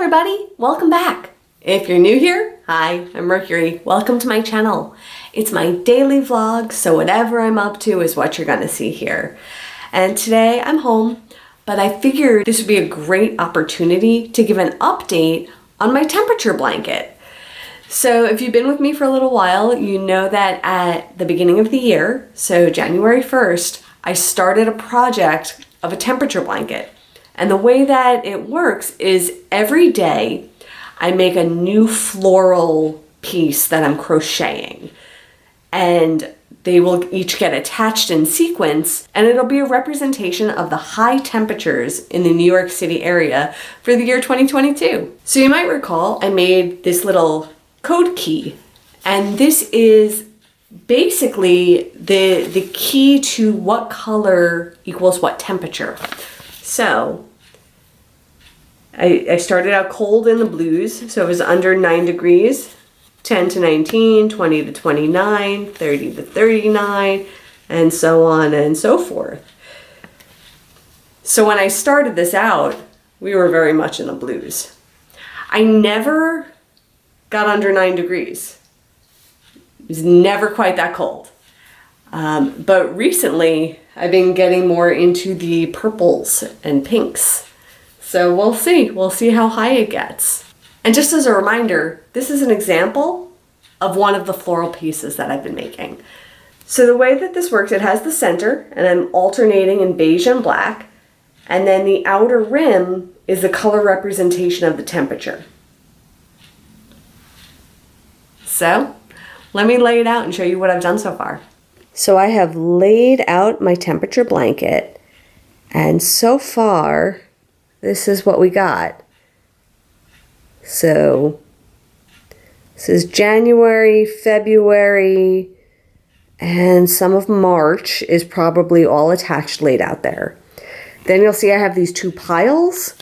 everybody, welcome back. If you're new here, hi, I'm Mercury. Welcome to my channel. It's my daily vlog, so whatever I'm up to is what you're gonna see here. And today I'm home, but I figured this would be a great opportunity to give an update on my temperature blanket. So if you've been with me for a little while, you know that at the beginning of the year, so January 1st, I started a project of a temperature blanket. And the way that it works is every day I make a new floral piece that I'm crocheting. And they will each get attached in sequence, and it'll be a representation of the high temperatures in the New York City area for the year 2022. So you might recall I made this little code key, and this is basically the key to what color equals what temperature. So I started out cold in the blues, so it was under 9 degrees, 10 to 19, 20 to 29, 30 to 39, and so on and so forth. So when I started this out, we were very much in the blues. I never got under 9 degrees. It was never quite that cold. But recently, I've been getting more into the purples and pinks. So we'll see. We'll see how high it gets. And just as a reminder, this is an example of one of the floral pieces that I've been making. So the way that this works, it has the center, and I'm alternating in beige and black. And then the outer rim is the color representation of the temperature. So let me lay it out and show you what I've done so far. So I have laid out my temperature blanket, and so far, this is what we got. So this is January, February, and some of March is probably all attached, laid out there. Then you'll see I have these two piles.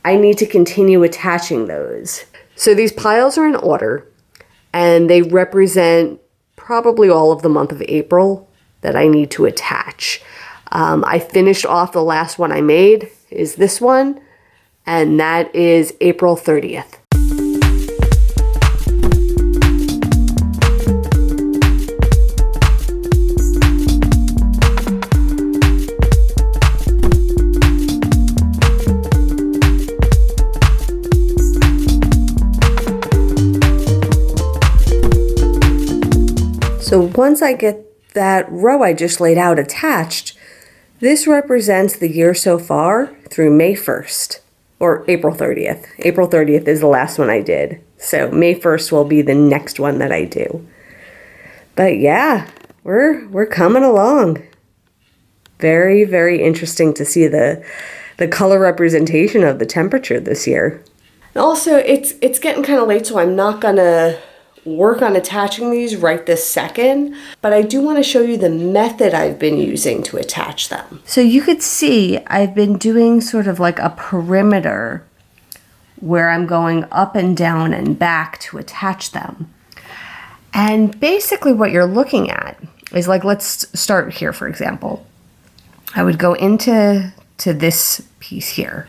I need to continue attaching those. So these piles are in order, and they represent probably all of the month of April that I need to attach. I finished off the last one I made is this one, and that is April 30th. So once I get that row I just laid out attached, this represents the year so far through May 1st, or April 30th. April 30th is the last one I did. So May 1st will be the next one that I do. But yeah, we're coming along. Very, very interesting to see the color representation of the temperature this year. And also, it's getting kind of late, so I'm not gonna work on attaching these right this second, but I do want to show you the method I've been using to attach them. So you could see I've been doing sort of like a perimeter where I'm going up and down and back to attach them. And basically what you're looking at is, like, let's start here, for example. I would go into this piece here,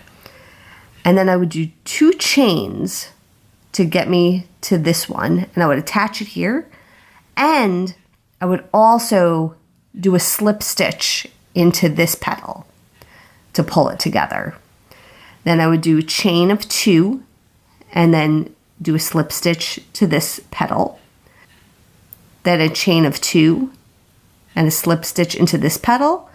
and then I would do 2 chains to get me to this one, and I would attach it here, and I would also do a slip stitch into this petal to pull it together. Then I would do a chain of 2 and then do a slip stitch to this petal, then a chain of 2 and a slip stitch into this petal,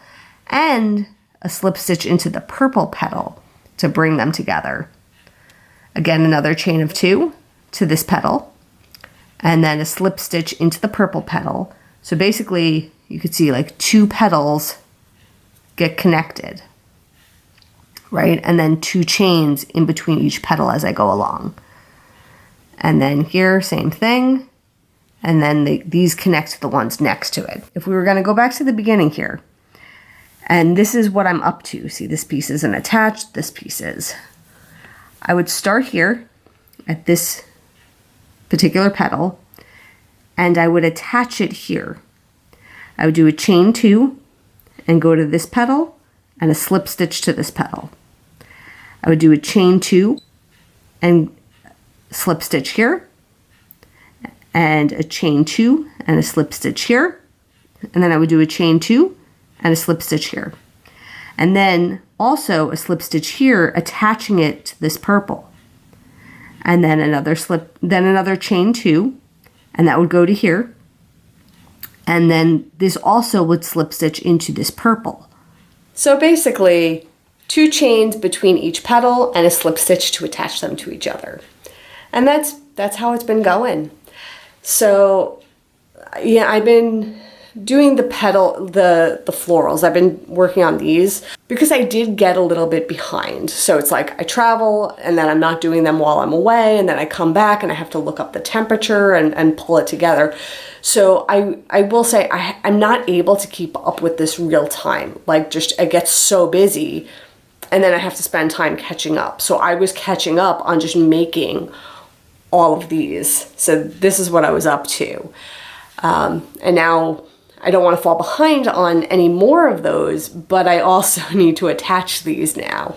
and a slip stitch into the purple petal to bring them together. Again, another chain of 2 to this petal, and then a slip stitch into the purple petal. So basically, you could see like 2 petals get connected, right? And then 2 chains in between each petal as I go along. And then here, same thing. And then these connect to the ones next to it. If we were gonna go back to the beginning here, and this is what I'm up to. See, this piece isn't attached, this piece is. I would start here at this particular petal, and I would attach it here. I would do a chain 2 and go to this petal and a slip stitch to this petal. I would do a chain 2 and slip stitch here, and a chain 2 and a slip stitch here, and then I would do a chain 2 and a slip stitch here, and then also a slip stitch here attaching it to this purple, and then another chain 2, and that would go to here, and then this also would slip stitch into this purple. So basically 2 chains between each petal and a slip stitch to attach them to each other. And that's how it's been going. So yeah, I've been doing the florals. I've been working on these because I did get a little bit behind. So it's like I travel and then I'm not doing them while I'm away, and then I come back and I have to look up the temperature and pull it together. So I will say I'm not able to keep up with this real time. Like, just I get so busy and then I have to spend time catching up. So I was catching up on just making all of these. So this is what I was up to. And now I don't want to fall behind on any more of those, but I also need to attach these now.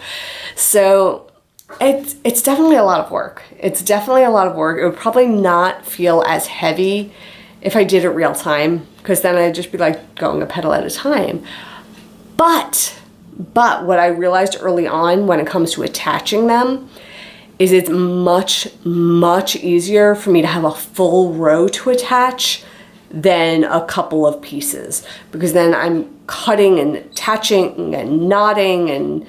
So it's definitely a lot of work. It's definitely a lot of work. It would probably not feel as heavy if I did it real time, because then I'd just be like going a petal at a time. But what I realized early on when it comes to attaching them is it's much, much easier for me to have a full row to attach than a couple of pieces, because then I'm cutting and attaching and knotting and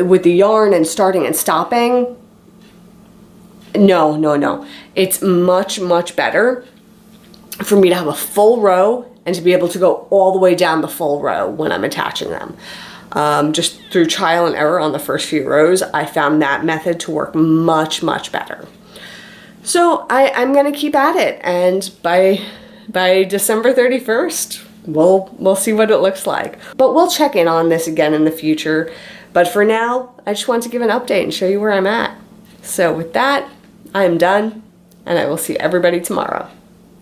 with the yarn and starting and stopping. No. It's much, much better for me to have a full row and to be able to go all the way down the full row when I'm attaching them. Just through trial and error on the first few rows, I found that method to work much, much better. So I'm gonna keep at it, and by December 31st, we'll see what it looks like. But we'll check in on this again in the future. But for now, I just want to give an update and show you where I'm at. So with that, I am done, and I will see everybody tomorrow.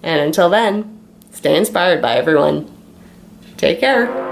And until then, stay inspired by everyone. Take care.